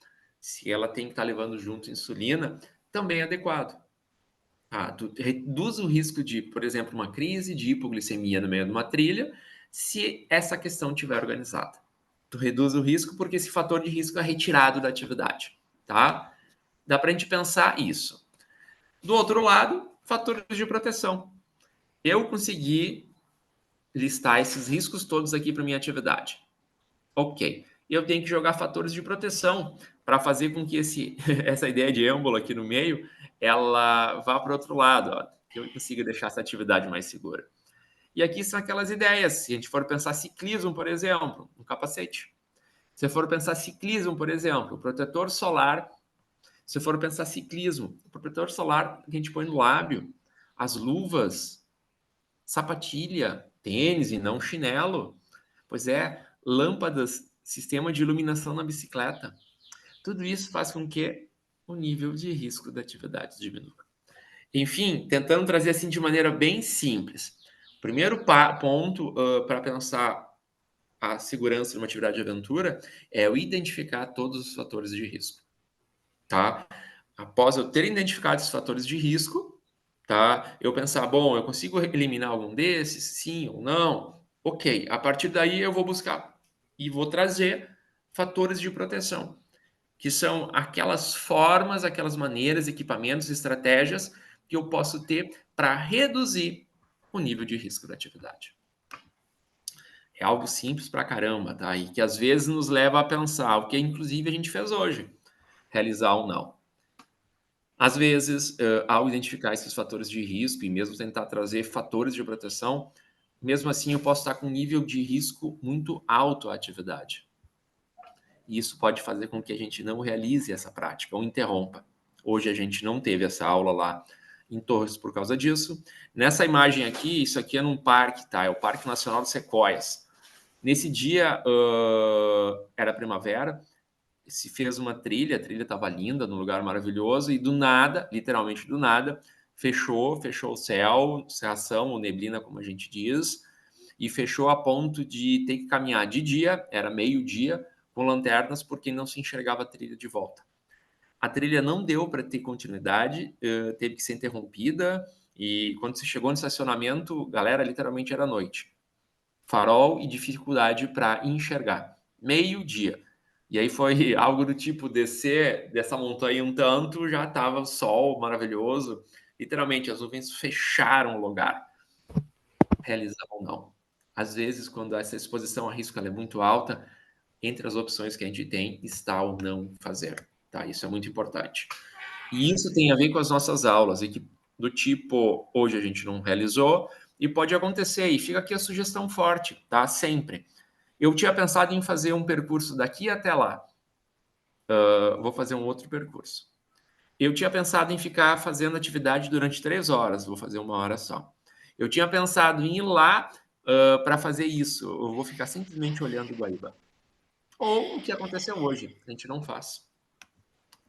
se ela tem que estar levando junto insulina, também é adequado. Tu reduz o risco de, por exemplo, uma crise de hipoglicemia no meio de uma trilha, se essa questão estiver organizada. Tu reduz o risco porque esse fator de risco é retirado da atividade, tá? Dá para a gente pensar isso. Do outro lado, fatores de proteção. Eu consegui listar esses riscos todos aqui para minha atividade. Ok. Eu tenho que jogar fatores de proteção para fazer com que essa ideia de êmbolo aqui no meio, ela vá para o outro lado, ó, que eu consiga deixar essa atividade mais segura. E aqui são aquelas ideias. Se a gente for pensar ciclismo, por exemplo, um capacete. Se for pensar ciclismo, por exemplo, protetor solar. Se for pensar ciclismo, o protetor solar que a gente põe no lábio, as luvas, sapatilha, tênis e não chinelo. Pois é, lâmpadas, sistema de iluminação na bicicleta. Tudo isso faz com que o nível de risco da atividade diminua. Enfim, tentando trazer assim de maneira bem simples. O primeiro ponto para pensar a segurança de uma atividade de aventura é o identificar todos os fatores de risco. Tá? Após eu ter identificado esses fatores de risco, tá? Eu pensar, bom, eu consigo eliminar algum desses? Sim ou não? Ok. A partir daí eu vou buscar e vou trazer fatores de proteção, que são aquelas formas, aquelas maneiras, equipamentos, estratégias que eu posso ter para reduzir o nível de risco da atividade. É algo simples pra caramba, tá? E que às vezes nos leva a pensar o que inclusive a gente fez hoje, realizar ou não. Às vezes, ao identificar esses fatores de risco e mesmo tentar trazer fatores de proteção, mesmo assim eu posso estar com um nível de risco muito alto à atividade. E isso pode fazer com que a gente não realize essa prática ou interrompa. Hoje a gente não teve essa aula lá em Torres por causa disso. Nessa imagem aqui, isso aqui é num parque, tá? É o Parque Nacional dos Sequoias. Nesse dia, era primavera, se fez uma trilha, a trilha estava linda, num lugar maravilhoso, e do nada, literalmente do nada, fechou o céu, cerração ou neblina, como a gente diz, e fechou a ponto de ter que caminhar de dia, era meio-dia, com lanternas, porque não se enxergava a trilha de volta. A trilha não deu para ter continuidade, teve que ser interrompida, e quando se chegou no estacionamento, galera, literalmente era noite. Farol e dificuldade para enxergar. Meio-dia. E aí foi algo do tipo descer dessa montanha um tanto, já estava o sol maravilhoso. Literalmente, as nuvens fecharam o lugar. Realizar ou não. Às vezes, quando essa exposição a risco ela é muito alta, entre as opções que a gente tem está o não fazer. Tá? Isso é muito importante. E isso tem a ver com as nossas aulas, e que do tipo, hoje a gente não realizou, e pode acontecer, e fica aqui a sugestão forte, tá? Sempre. Eu tinha pensado em fazer um percurso daqui até lá. Vou fazer um outro percurso. Eu tinha pensado em ficar fazendo atividade durante 3 horas, vou fazer 1 hora só. Eu tinha pensado em ir lá para fazer isso, eu vou ficar simplesmente olhando o Guaíba. Ou o que aconteceu hoje, a gente não faz.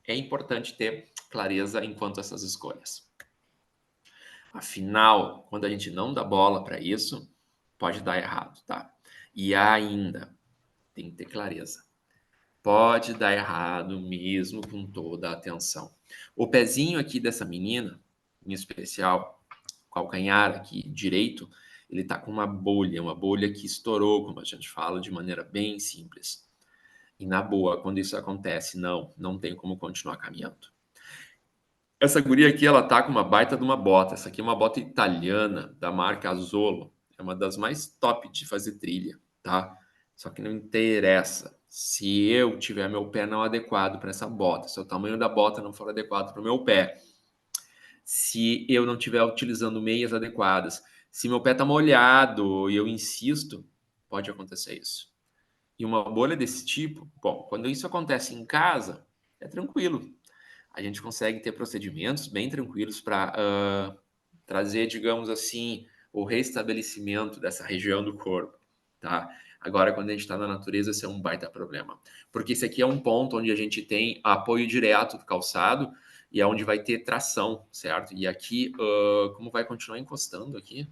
É importante ter clareza enquanto essas escolhas. Afinal, quando a gente não dá bola para isso, pode dar errado, tá? E ainda, tem que ter clareza. Pode dar errado mesmo com toda a atenção. O pezinho aqui dessa menina, em especial, calcanhar aqui direito, ele tá com uma bolha que estourou, como a gente fala, de maneira bem simples. E na boa, quando isso acontece, não tem como continuar caminhando. Essa guria aqui, ela tá com uma baita de uma bota. Essa aqui é uma bota italiana, da marca Azzolo. É uma das mais top de fazer trilha, tá? Só que não interessa. Se eu tiver meu pé não adequado para essa bota, se o tamanho da bota não for adequado para o meu pé, se eu não estiver utilizando meias adequadas, se meu pé tá molhado e eu insisto, pode acontecer isso. E uma bolha desse tipo, bom, quando isso acontece em casa, é tranquilo. A gente consegue ter procedimentos bem tranquilos para trazer, digamos assim, o restabelecimento dessa região do corpo, tá? Agora, quando a gente está na natureza, isso é um baita problema. Porque esse aqui é um ponto onde a gente tem apoio direto do calçado e é onde vai ter tração, certo? E aqui, como vai continuar encostando aqui?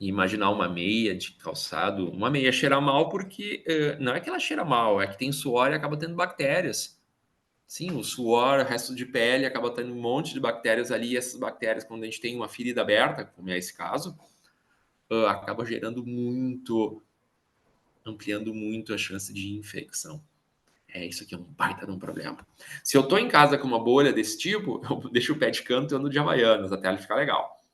E imaginar uma meia de calçado, uma meia cheira mal porque não é que ela cheira mal, é que tem suor e acaba tendo bactérias. Sim, o suor, o resto de pele acaba tendo um monte de bactérias ali, e essas bactérias, quando a gente tem uma ferida aberta, como é esse caso, acaba gerando muito, ampliando muito a chance de infecção. Isso aqui é um baita de um problema. Se eu tô em casa com uma bolha desse tipo, eu deixo o pé de canto e ando de Havaianas, até ele ficar legal.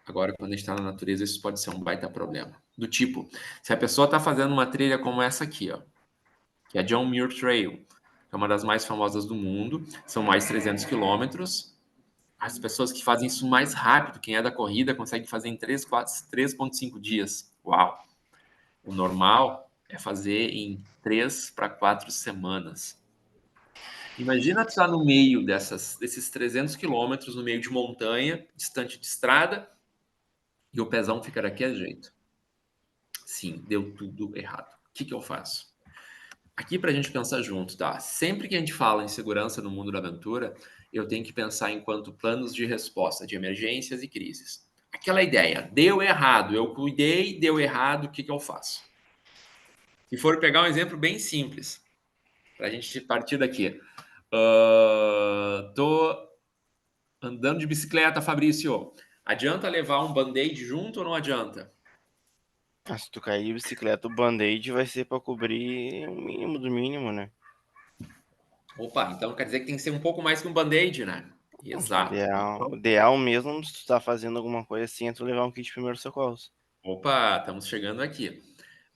Agora, quando a gente está na natureza, isso pode ser um baita problema. Do tipo, se a pessoa está fazendo uma trilha como essa aqui, ó, que é a John Muir Trail, que é uma das mais famosas do mundo, são mais 300 quilômetros. As pessoas que fazem isso mais rápido, quem é da corrida, consegue fazer em 3,5 dias. Uau! O normal é fazer em 3 para 4 semanas. Imagina tu estar no meio desses 300 quilômetros, no meio de montanha, distante de estrada, e o pezão fica daquele jeito. Sim, deu tudo errado. O que eu faço? Aqui para a gente pensar junto, tá? Sempre que a gente fala em segurança no mundo da aventura, eu tenho que pensar enquanto planos de resposta de emergências e crises. Aquela ideia, deu errado, eu cuidei, deu errado, o que eu faço? Se for pegar um exemplo bem simples, para a gente partir daqui. Tô andando de bicicleta, Fabrício. Adianta levar um band-aid junto ou não adianta? Ah, se tu cair de bicicleta, o band-aid vai ser pra cobrir o mínimo do mínimo, né? Opa, então quer dizer que tem que ser um pouco mais que um band-aid, né? Exato. O Então, ideal mesmo, se tu tá fazendo alguma coisa assim, é tu levar um kit de primeiros socorros. opa, estamos chegando aqui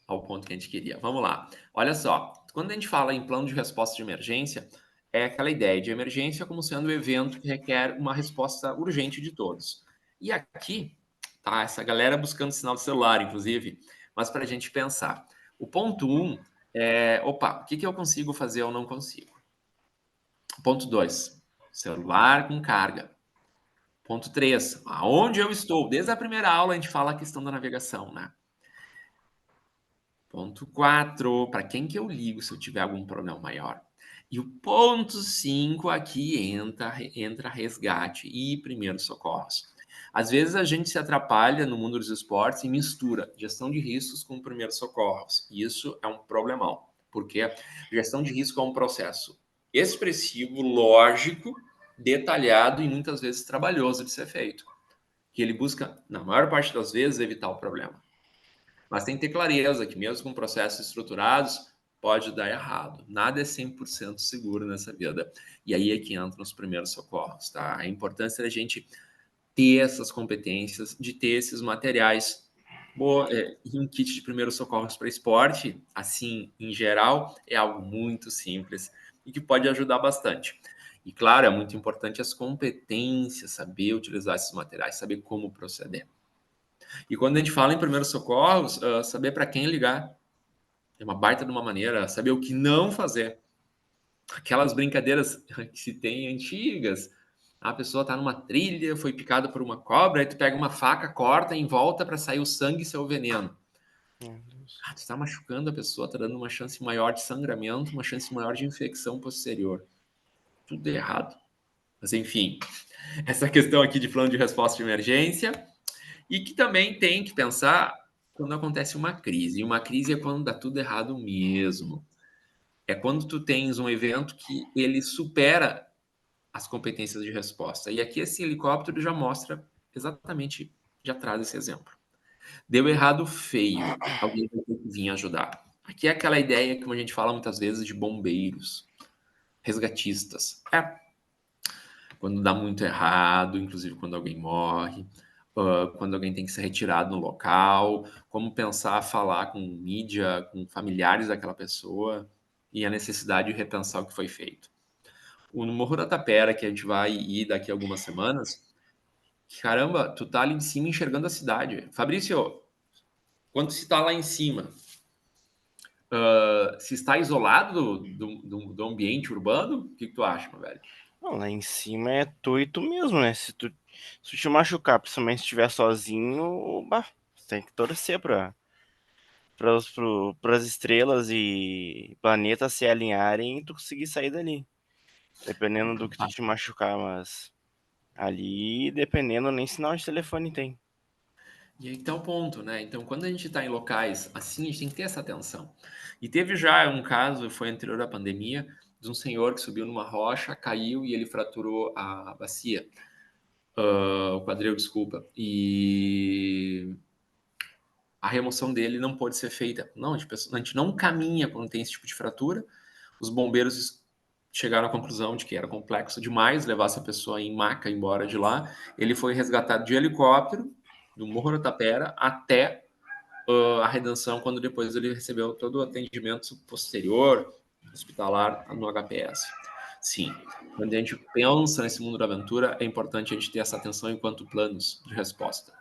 ao ponto que a gente queria. Vamos lá. Olha só, quando a gente fala em plano de resposta de emergência, é aquela ideia de emergência como sendo um evento que requer uma resposta urgente de todos. E aqui tá essa galera buscando sinal de celular, inclusive, mas para a gente pensar. O ponto é, opa, o que eu consigo fazer ou não consigo? Ponto 2, celular com carga. Ponto 3, aonde eu estou? Desde a primeira aula a gente fala a questão da navegação, né? Ponto 4, para quem que eu ligo se eu tiver algum problema maior? E o ponto 5 aqui entra resgate e primeiros socorros. Às vezes a gente se atrapalha no mundo dos esportes e mistura gestão de riscos com primeiros socorros. E isso é um problemão, porque gestão de risco é um processo expressivo, lógico, detalhado e muitas vezes trabalhoso de ser feito. Que ele busca, na maior parte das vezes, evitar o problema. Mas tem que ter clareza que mesmo com processos estruturados, pode dar errado. Nada é 100% seguro nessa vida. E aí é que entram os primeiros socorros, tá? A importância da gente ter essas competências, de ter esses materiais. E um kit de primeiros socorros para esporte, assim, em geral, é algo muito simples e que pode ajudar bastante. E, claro, é muito importante as competências, saber utilizar esses materiais, saber como proceder. E quando a gente fala em primeiros socorros, saber para quem ligar é uma baita de uma maneira, saber o que não fazer. Aquelas brincadeiras que se tem antigas. A pessoa está numa trilha, foi picada por uma cobra, aí tu pega uma faca, corta em volta para sair o sangue e ser o veneno. Meu Deus. Tu está machucando a pessoa, está dando uma chance maior de sangramento, uma chance maior de infecção posterior. Tudo errado. Mas enfim, essa questão aqui de plano de resposta de emergência. E que também tem que pensar quando acontece uma crise. E uma crise é quando dá tudo errado mesmo. É quando tu tens um evento que ele supera as competências de resposta. E aqui esse helicóptero já mostra exatamente, já traz esse exemplo. Deu errado feio, alguém vai ter que vir ajudar. Aqui é aquela ideia que a gente fala muitas vezes de bombeiros, resgatistas. Quando dá muito errado, inclusive quando alguém morre, quando alguém tem que ser retirado no local, como pensar, falar com mídia, com familiares daquela pessoa e a necessidade de repensar o que foi feito. O no Morro da Tapera, que a gente vai ir daqui a algumas semanas, caramba, tu tá ali em cima enxergando a cidade. Fabrício, quando se está lá em cima, se está isolado do ambiente urbano, o que tu acha, meu velho? Não, lá em cima é tu e tu mesmo, né? Se tu te machucar, principalmente se estiver sozinho, bah, você tem que torcer pras estrelas e planetas se alinharem e tu conseguir sair dali. Dependendo do que tu te machucar, mas ali, dependendo, nem sinal de telefone tem. E aí tá o ponto, né? Então, quando a gente está em locais assim, a gente tem que ter essa atenção. E teve já um caso, foi anterior à pandemia, de um senhor que subiu numa rocha, caiu e ele fraturou a bacia, o quadril, desculpa. E a remoção dele não pode ser feita. Não, a gente não caminha quando tem esse tipo de fratura. Os bombeiros chegaram à conclusão de que era complexo demais levar essa pessoa em maca embora de lá. Ele foi resgatado de helicóptero, do Morro da Tapera, até a redenção, quando depois ele recebeu todo o atendimento posterior, hospitalar, no HPS. Sim, quando a gente pensa nesse mundo da aventura, é importante a gente ter essa atenção enquanto planos de resposta.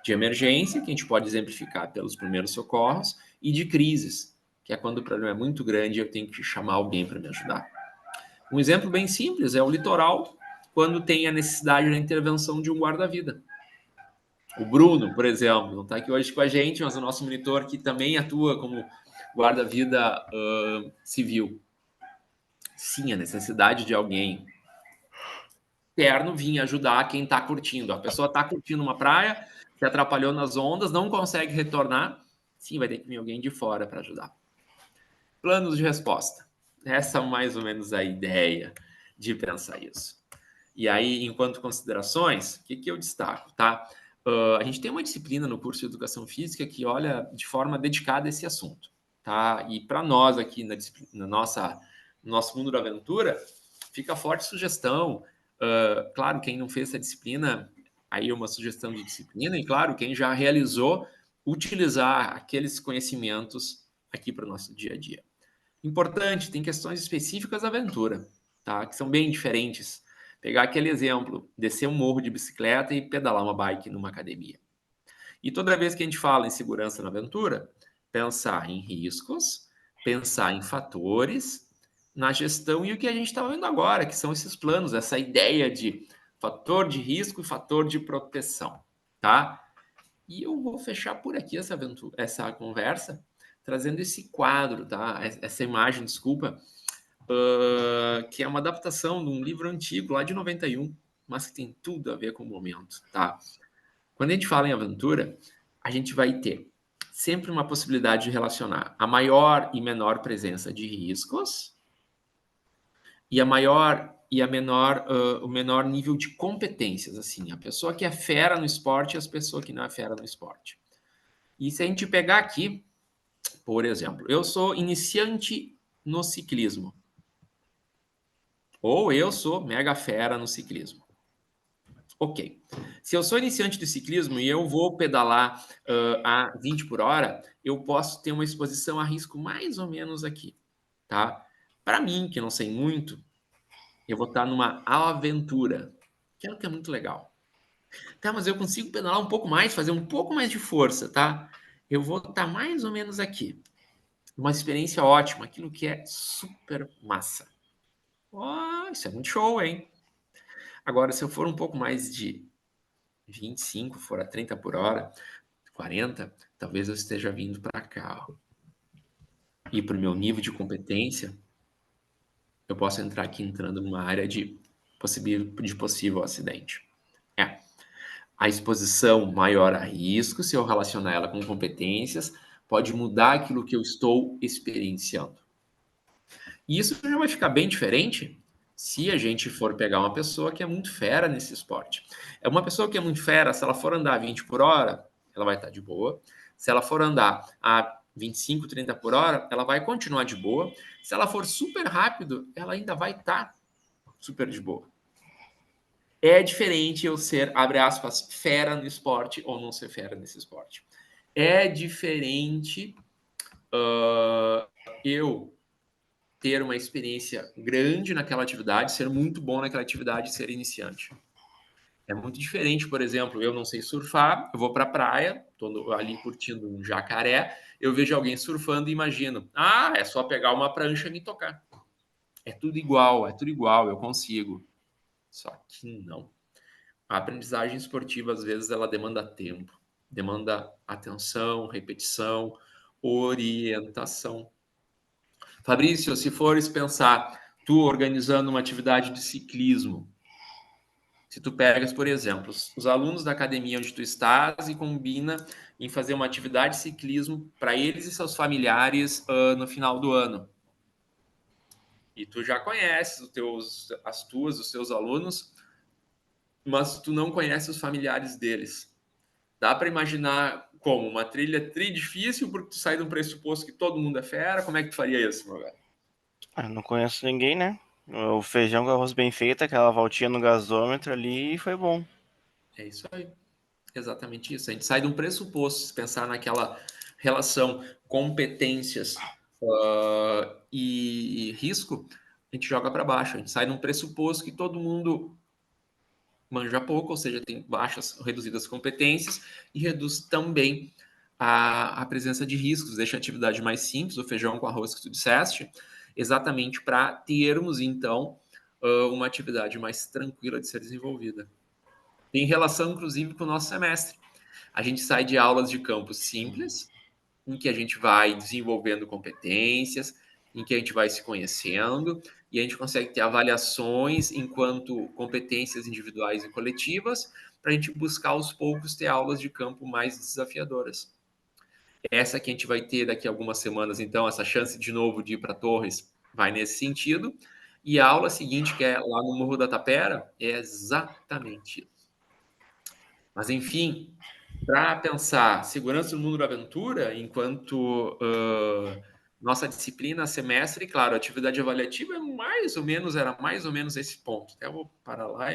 De emergência, que a gente pode exemplificar pelos primeiros socorros, e de crises, que é quando o problema é muito grande e eu tenho que chamar alguém para me ajudar. Um exemplo bem simples é o litoral, quando tem a necessidade da intervenção de um guarda-vida. O Bruno, por exemplo, não está aqui hoje com a gente, mas o nosso monitor que também atua como guarda-vida civil. Sim, a necessidade de alguém externo vir ajudar quem está curtindo. A pessoa está curtindo uma praia, se atrapalhou nas ondas, não consegue retornar. Sim, vai ter que vir alguém de fora para ajudar. Planos de resposta. Essa é mais ou menos a ideia de pensar isso. E aí, enquanto considerações, o que eu destaco, tá? A gente tem uma disciplina no curso de Educação Física que olha de forma dedicada a esse assunto, tá? E para nós aqui no nosso mundo da aventura, fica a forte sugestão. Claro, quem não fez essa disciplina, aí é uma sugestão de disciplina, e claro, quem já realizou, utilizar aqueles conhecimentos aqui para o nosso dia a dia. Importante, tem questões específicas da aventura, tá? Que são bem diferentes. Pegar aquele exemplo, descer um morro de bicicleta e pedalar uma bike numa academia. E toda vez que a gente fala em segurança na aventura, pensar em riscos, pensar em fatores, na gestão e o que a gente está vendo agora, que são esses planos, essa ideia de fator de risco e fator de proteção, tá? E eu vou fechar por aqui essa conversa, trazendo esse quadro, tá? Essa imagem, desculpa, que é uma adaptação de um livro antigo, lá de 91, mas que tem tudo a ver com o momento, tá? Quando a gente fala em aventura, a gente vai ter sempre uma possibilidade de relacionar a maior e menor presença de riscos e a maior e a menor, o menor nível de competências, assim, a pessoa que é fera no esporte e as pessoas que não é fera no esporte. E se a gente pegar aqui, por exemplo, eu sou iniciante no ciclismo, ou eu sou mega fera no ciclismo. Ok. Se eu sou iniciante de ciclismo e eu vou pedalar a 20 por hora, eu posso ter uma exposição a risco mais ou menos aqui, tá? Para mim, que não sei muito, eu vou estar numa aventura, que é o que é muito legal. Tá, mas eu consigo pedalar um pouco mais, fazer um pouco mais de força, tá? Eu vou estar mais ou menos aqui. Uma experiência ótima, aquilo que é super massa. Oh, isso é muito show, hein? Agora, se eu for um pouco mais de 25, for a 30 por hora, 40, talvez eu esteja vindo para cá. Ó. E para o meu nível de competência, eu posso entrar aqui entrando numa área de possível acidente. É. A exposição maior a risco, se eu relacionar ela com competências, pode mudar aquilo que eu estou experienciando. E isso já vai ficar bem diferente se a gente for pegar uma pessoa que é muito fera nesse esporte. É uma pessoa que é muito fera, se ela for andar 20 por hora, ela vai estar de boa. Se ela for andar a 25, 30 por hora, ela vai continuar de boa. Se ela for super rápido, ela ainda vai estar super de boa. É diferente eu ser, abre aspas, fera no esporte ou não ser fera nesse esporte. É diferente eu ter uma experiência grande naquela atividade, ser muito bom naquela atividade e ser iniciante. É muito diferente, por exemplo, eu não sei surfar, eu vou para a praia, estou ali curtindo um jacaré, eu vejo alguém surfando e imagino, é só pegar uma prancha e me tocar. É tudo igual, eu consigo. Só que não. A aprendizagem esportiva, às vezes, ela demanda tempo, demanda atenção, repetição, orientação. Fabrício, se fores pensar, tu organizando uma atividade de ciclismo, se tu pegas, por exemplo, os alunos da academia onde tu estás e combina em fazer uma atividade de ciclismo para eles e seus familiares no final do ano. E tu já conheces os seus alunos, mas tu não conhece os familiares deles. Dá para imaginar como? Uma trilha difícil, porque tu sai de um pressuposto que todo mundo é fera. Como é que tu faria isso, meu velho? Não conheço ninguém, né? O feijão com arroz bem feito, aquela voltinha no gasômetro ali e foi bom. É isso aí. Exatamente isso. A gente sai de um pressuposto, se pensar naquela relação competências e risco, a gente joga para baixo. A gente sai de um pressuposto que todo mundo manja pouco, ou seja, tem baixas, reduzidas competências, e reduz também a presença de riscos, deixa a atividade mais simples, o feijão com arroz que tu disseste, exatamente para termos, então, uma atividade mais tranquila de ser desenvolvida. Tem relação, inclusive, com o nosso semestre. A gente sai de aulas de campo simples, em que a gente vai desenvolvendo competências, em que a gente vai se conhecendo e a gente consegue ter avaliações enquanto competências individuais e coletivas, para a gente buscar aos poucos ter aulas de campo mais desafiadoras. Essa que a gente vai ter daqui a algumas semanas, então, essa chance de novo de ir para Torres vai nesse sentido. E a aula seguinte, que é lá no Morro da Tapera, é exatamente isso. Mas, enfim, para pensar segurança no mundo da aventura, enquanto nossa disciplina semestre, claro, a atividade avaliativa era mais ou menos esse ponto. Até vou parar lá